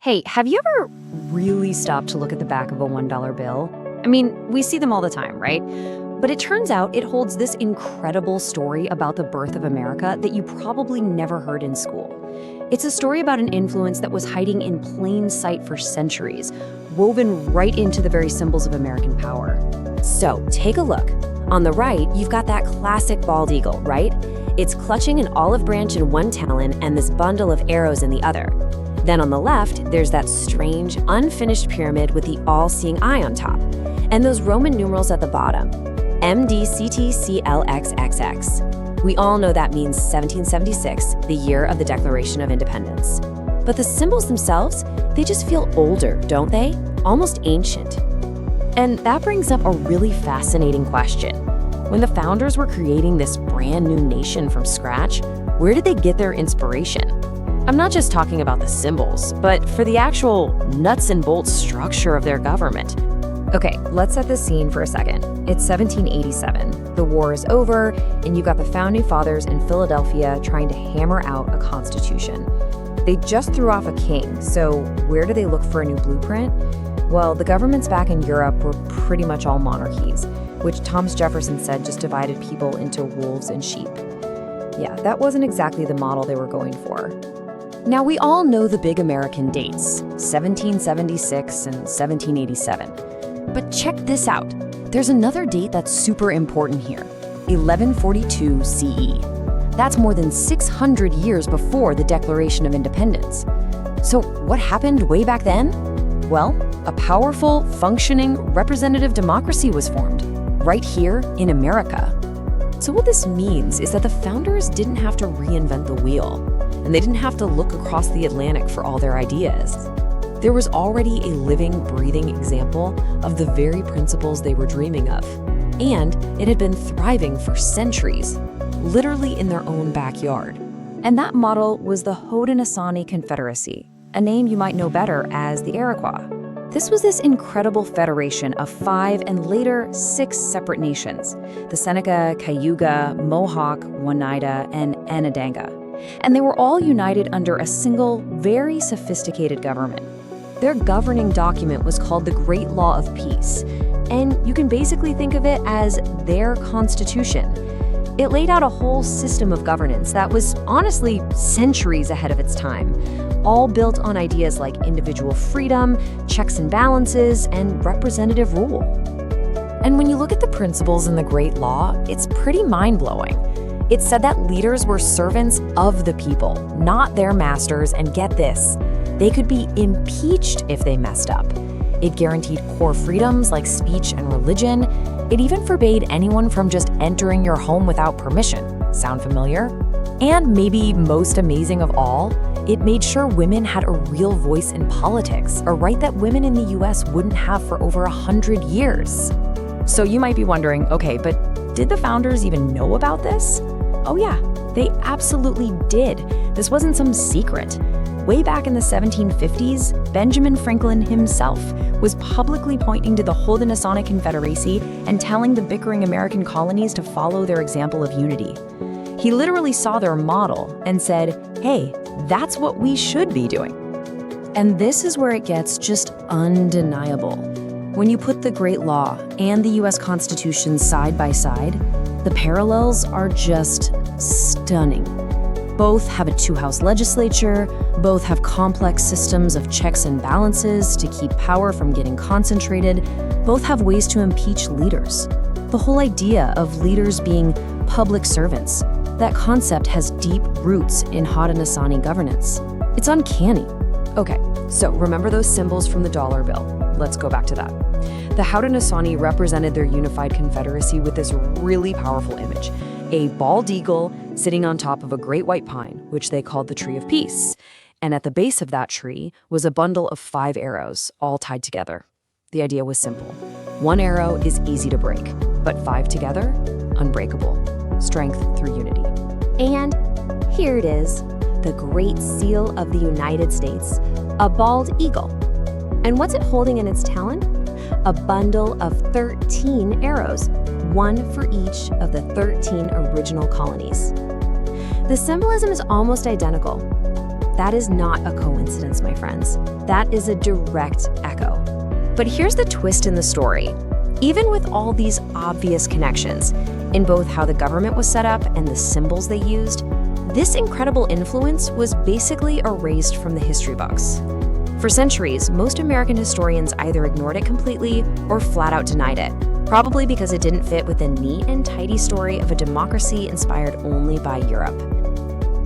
Hey, have you ever really stopped to look at the back of a $1 bill? I mean, we see them all the time, right? But it turns out it holds this incredible story about the birth of America that you probably never heard in school. It's a story about an influence that was hiding in plain sight for centuries, woven right into the very symbols of American power. So, take a look. On the right, you've got that classic bald eagle, right? It's clutching an olive branch in one talon and this bundle of arrows in the other. Then on the left, there's that strange, unfinished pyramid with the all-seeing eye on top. And those Roman numerals at the bottom, MDCTCLXXX. We all know that means 1776, the year of the Declaration of Independence. But the symbols themselves, they just feel older, don't they? Almost ancient. And that brings up a really fascinating question. When the founders were creating this brand new nation from scratch, where did they get their inspiration? I'm not just talking about the symbols, but for the actual nuts and bolts structure of their government. Okay, let's set the scene for a second. It's 1787. The war is over, and you've got the Founding Fathers in Philadelphia trying to hammer out a constitution. They just threw off a king, so where do they look for a new blueprint? Well, the governments back in Europe were pretty much all monarchies, which Thomas Jefferson said just divided people into wolves and sheep. Yeah, that wasn't exactly the model they were going for. Now, we all know the big American dates, 1776 and 1787. But check this out. There's another date that's super important here, 1142 CE. That's more than 600 years before the Declaration of Independence. So what happened way back then? Well, a powerful, functioning, representative democracy was formed, right here in America. So what this means is that the founders didn't have to reinvent the wheel, and they didn't have to look across the Atlantic for all their ideas. There was already a living, breathing example of the very principles they were dreaming of. And it had been thriving for centuries, literally in their own backyard. And that model was the Haudenosaunee Confederacy, a name you might know better as the Iroquois. This was this incredible federation of 5 and later 6 separate nations, the Seneca, Cayuga, Mohawk, Oneida, and Onondaga. And they were all united under a single, very sophisticated government. Their governing document was called the Great Law of Peace, and you can basically think of it as their constitution. It laid out a whole system of governance that was honestly centuries ahead of its time, all built on ideas like individual freedom, checks and balances, and representative rule. And when you look at the principles in the Great Law, it's pretty mind-blowing. It said that leaders were servants of the people, not their masters, and get this, they could be impeached if they messed up. It guaranteed core freedoms like speech and religion. It even forbade anyone from just entering your home without permission. Sound familiar? And maybe most amazing of all, it made sure women had a real voice in politics, a right that women in the US wouldn't have for over 100 years. So you might be wondering, okay, but did the founders even know about this? Oh yeah, they absolutely did. This wasn't some secret. Way back in the 1750s, Benjamin Franklin himself was publicly pointing to the Haudenosaunee Confederacy and telling the bickering American colonies to follow their example of unity. He literally saw their model and said, hey, that's what we should be doing. And this is where it gets just undeniable. When you put the Great Law and the US Constitution side by side, the parallels are just stunning. Both have a 2-house legislature, both have complex systems of checks and balances to keep power from getting concentrated, both have ways to impeach leaders. The whole idea of leaders being public servants, that concept has deep roots in Haudenosaunee governance. It's uncanny. Okay, so remember those symbols from the dollar bill. Let's go back to that. The Haudenosaunee represented their unified confederacy with this really powerful image, a bald eagle sitting on top of a great white pine, which they called the Tree of Peace. And at the base of that tree was a bundle of 5 arrows, all tied together. The idea was simple. 1 arrow is easy to break, but 5 together, unbreakable. Strength through unity. And here it is, the Great Seal of the United States, a bald eagle. And what's it holding in its talon? A bundle of 13 arrows, 1 for each of the 13 original colonies. The symbolism is almost identical. That is not a coincidence, my friends. That is a direct echo. But here's the twist in the story. Even with all these obvious connections, in both how the government was set up and the symbols they used, this incredible influence was basically erased from the history books. For centuries, most American historians either ignored it completely or flat out denied it, probably because it didn't fit with the neat and tidy story of a democracy inspired only by Europe.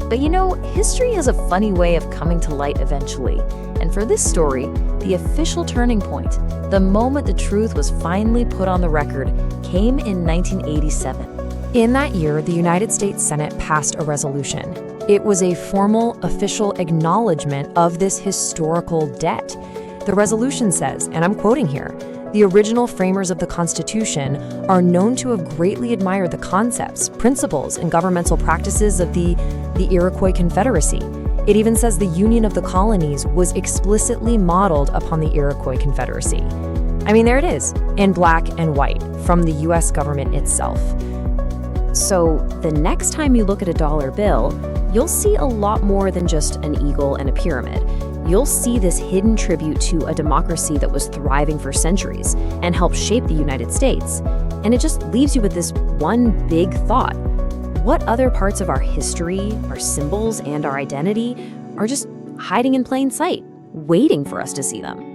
But you know, history has a funny way of coming to light eventually. And for this story, the official turning point, the moment the truth was finally put on the record, came in 1987. In that year, the United States Senate passed a resolution. It was a formal, official acknowledgement of this historical debt. The resolution says, and I'm quoting here, "The original framers of the Constitution are known to have greatly admired the concepts, principles, and governmental practices of the Iroquois Confederacy." It even says the Union of the Colonies was explicitly modeled upon the Iroquois Confederacy. I mean, there it is, in black and white, from the US government itself. So the next time you look at a dollar bill, you'll see a lot more than just an eagle and a pyramid. You'll see this hidden tribute to a democracy that was thriving for centuries and helped shape the United States. And it just leaves you with this one big thought. What other parts of our history, our symbols, and our identity are just hiding in plain sight, waiting for us to see them?